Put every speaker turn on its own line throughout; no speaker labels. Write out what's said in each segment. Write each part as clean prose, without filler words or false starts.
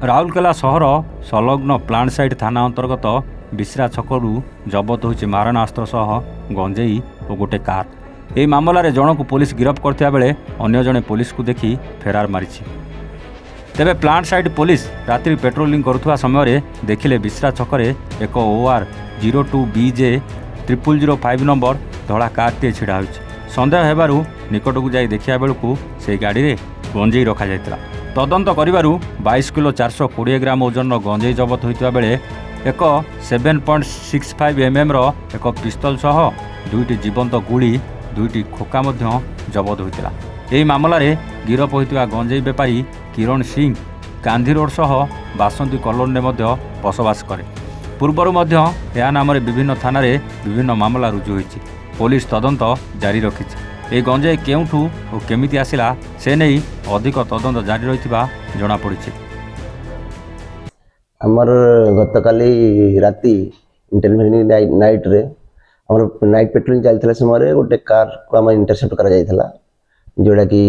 ରାଉରକେଲା ସହର ସଂଲଗ୍ନ plant site ଥାନା ଅନ୍ତର୍ଗତ ବିଶ୍ରା ଛକରୁ ଜବତ ହୋଇଛି ମାରଣାସ୍ତ୍ର ସହ ଗଞ୍ଜେଇ ଓ ଗୋଟେ କାର୍। ଏହି ମାମଲାରେ ଜଣକୁ ପୋଲିସ ଗିରଫ କରିଥିବା ବେଳେ ଅନ୍ୟ ଜଣେ ପୋଲିସକୁ ଦେଖି ଫେରାର ମାରିଛି। ତେବେ ପ୍ଲାଣ୍ଟ ସାଇଟ୍ ପୋଲିସ ରାତ୍ରି ପେଟ୍ରୋଲିଂ କରୁଥିବା ସମୟରେ ଦେଖିଲେ ବିଶ୍ରା ଛକରେ ଏକ OR 02BJ 0005 ନମ୍ବର ଧଳା କାର୍ଟିଏ ଛିଡ଼ା ହୋଇଛି। ସନ୍ଦେହ ହେବାରୁ ନିକଟକୁ ଯାଇ ଦେଖିବା ବେଳକୁ ସେହି ଗାଡ଼ିରେ ଗଞ୍ଜେଇ ରଖାଯାଇଥିଲା। ତଦନ୍ତ କରିବାରୁ 22 କିଲୋ 420 ଗ୍ରାମ ଓଜନର ଗଞ୍ଜେଇ ଜବତ ହୋଇଥିବା ବେଳେ ଏକ 7.65 mmର ଏକ ପିସ୍ତଲ ସହ 2ଟି ଜୀବନ୍ତ ଗୁଳି 2ଟି ଖୋକା ମଧ୍ୟ ଜବତ ହୋଇଥିଲା। ଏହି ମାମଲାରେ ଗିରଫ ହୋଇଥିବା ଗଞ୍ଜେଇ ବେପାରୀ କିରଣ ସିଂ ଗାନ୍ଧୀ ରୋଡ଼ ସହ ବାସନ୍ତୀ କଲୋନୀରେ ମଧ୍ୟ ବସବାସ କରେ। ପୂର୍ବରୁ ମଧ୍ୟ ଏହା ନାମରେ ବିଭିନ୍ନ ଥାନାରେ ବିଭିନ୍ନ ମାମଲା ରୁଜୁ ହୋଇଛି। ପୋଲିସ ତଦନ୍ତ ଜାରି ରଖିଛି। ଏହି ଗଞ୍ଜେଇ କେଉଁଠୁ ଓ କେମିତି ଆସିଲା ସେ ନେଇ ଅଧିକ ତଦନ୍ତ ଜାରି ରହିଥିବା ଜଣାପଡ଼ିଛି।
ଆମର ଗତକାଲି ରାତି ଇଣ୍ଟରଭେନିଂ ନାଇଟ୍ରେ ଆମର ନାଇଟ୍ ପେଟ୍ରୋଲିଂ ଚାଲିଥିଲା ସମୟରେ ଗୋଟେ କାର୍କୁ ଆମର ଇଣ୍ଟରସେପ୍ଟ କରାଯାଇଥିଲା, ଯେଉଁଟାକି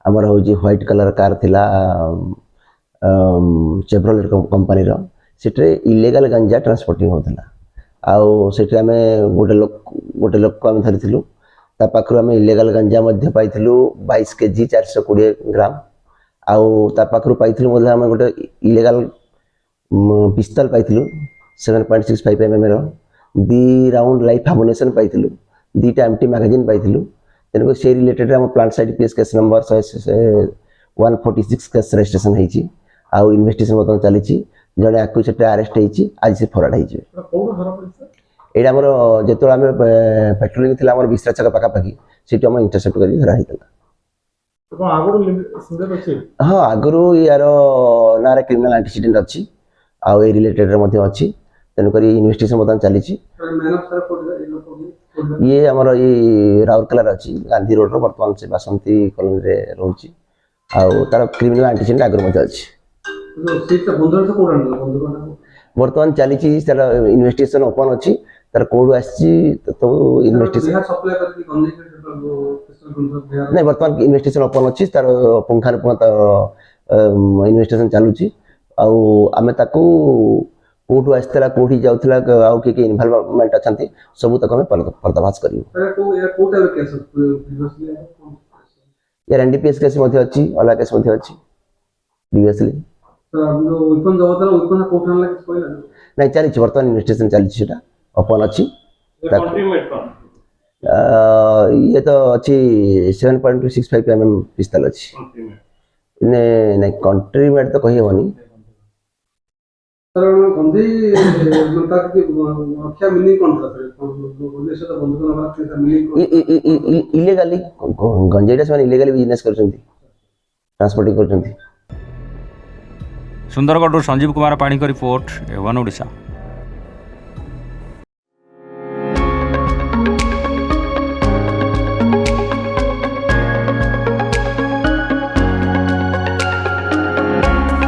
ଆମର ହେଉଛି ହ୍ୱାଇଟ୍ କଲର୍ କାର୍ ଥିଲା ଚେଭ୍ରୋଲେଟ୍ କମ୍ପାନୀର। ସେଥିରେ ଇଲିଗାଲ୍ ଗାଞ୍ଜା ଟ୍ରାନ୍ସପୋର୍ଟିଂ ହେଉଥିଲା। ଆଉ ସେଠି ଆମେ ଗୋଟେ ଲୋକକୁ ଆମେ ଧରିଥିଲୁ। ତା ପାଖରୁ ଆମେ ଇଲିଗାଲ୍ ଗାଞ୍ଜା ମଧ୍ୟ ପାଇଥିଲୁ 22 kg 420 ଗ୍ରାମ। ଆଉ ତା ପାଖରୁ ପାଇଥିଲୁ ମଧ୍ୟ ଆମେ ଗୋଟେ ଇଲିଗାଲ୍ ପିସ୍ତଲ ପାଇଥିଲୁ 7.65 mmର। 2 ରାଉଣ୍ଡ ଲାଇଫ୍ ଆମ୍ୟୁନିସନ୍ ପାଇଥିଲୁ। 2ଟା ଏମ୍ଟି ମ୍ୟାଗାଜିନ୍ ପାଇଥିଲୁ। ତେଣୁକରି ସେ ରିଲେଟେଡ୍ ଆମ plant site PS case number 146 case registration ହେଇଛି। ଆଉ ଇନଭେଷ୍ଟିଗେସନ୍ ବର୍ତ୍ତମାନ ଚାଲିଛି। ଜଣେ ଆକ୍ୟୁଜେଡ୍ ଆରେଷ୍ଟ ହେଇଛି, ଆଜି ସେ ଫରୱାର୍ଡ ହେଇଯିବେ। ଏଇଟା ଆମର ଯେତେବେଳେ ଆମେ ପେଟ୍ରୋଲିଂ ଥିଲା ଆମର ବିଶ୍ରା ଛକ ପାଖାପାଖି, ସେଠି ଆମର ଇଣ୍ଟରସେପ୍ଟ କରିକି ଧରା ହେଇଥିଲା। ହଁ, ଆଗରୁ ୟାର ନାଁରେ କ୍ରିମିନାଲ ଆଣ୍ଟିସିଡେଣ୍ଟ ଅଛି, ଆଉ ଏ ରିଲେଟେଡ୍ ମଧ୍ୟ ଅଛି। ତେଣୁକରି ଇନଭେଷ୍ଟିଗେସନ୍ ବର୍ତ୍ତମାନ ଚାଲିଛି। ଇଏ ଆମର ଏଇ ରାଉରକେଲାରେ ଅଛି, ଗାନ୍ଧୀ ରୋଡ଼ର। ବର୍ତ୍ତମାନ ସେ ବାସନ୍ତୀ କଲୋନୀରେ ରହୁଛି। ଆଉ ତାର କ୍ରିମିନାଲ ଆଣ୍ଟିସିଡେଣ୍ଟ ଆଗରୁ ମଧ୍ୟ ଅଛି। ବର୍ତ୍ତମାନ ଚାଲିଛି, ତାର ଇନଭେଷ୍ଟିଗେସନ୍ ଓପନ୍ ଅଛି। ତାର କୋଉଠୁ ଆସିଛି ସବୁ ଇନଭେଷ୍ଟିଗେସନ୍ ନାଇଁ, ବର୍ତ୍ତମାନ ଇନଭେଷ୍ଟିଗେସନ୍ ଓପନ୍ ଅଛି। ତାର ପୁଙ୍ଖାନୁପୁଙ୍ଖ ତାର ଇନଭେଷ୍ଟିଗେସନ୍ ଚାଲୁଛି। ଆଉ ଆମେ ତାକୁ କୋଉଠୁ ଆସିଥିଲା, କୋଉଠି ଯାଉଥିଲା, ଆଉ କିଏ କିଏ ଇନଭଲଭମେଣ୍ଟ ଅଛନ୍ତି ସବୁ ତାକୁ ଆମେ ପର୍ଦ୍ଦାଫାଶ କରିବୁ। ୟାର NDPS କେସ୍ ମଧ୍ୟ ଅଛି, ଅଲଗା କେସ୍ ମଧ୍ୟ ଅଛି ପ୍ରିଭିୟସଲି। ନାଇଁ, ଚାଲିଛି ବର୍ତ୍ତମାନ ଇନଭେଷ୍ଟିଗେସନ୍ ଚାଲିଛି, ସେଟା ଓପନ୍ ଅଛି। ଇଏ ତ ଅଛି 7.65 mm ପିସ୍ତଲ ଅଛି। ନାଇଁ, କଣ୍ଟ୍ରି ମେଡ୍ ତ କହିହେବନି। ଇଲିଗାଲି ଗଞ୍ଜେଇଟା ସେମାନେ ଇଲିଗାଲି ବିଜନେସ୍ କରୁଛନ୍ତି, ଟ୍ରାନ୍ସପୋର୍ଟିଂ କରୁଛନ୍ତି।
ସୁନ୍ଦରଗଡ଼ରୁ ସଞ୍ଜୀବ କୁମାର ପାଣିକ ରିପୋର୍ଟ, A1 ଓଡ଼ିଶା।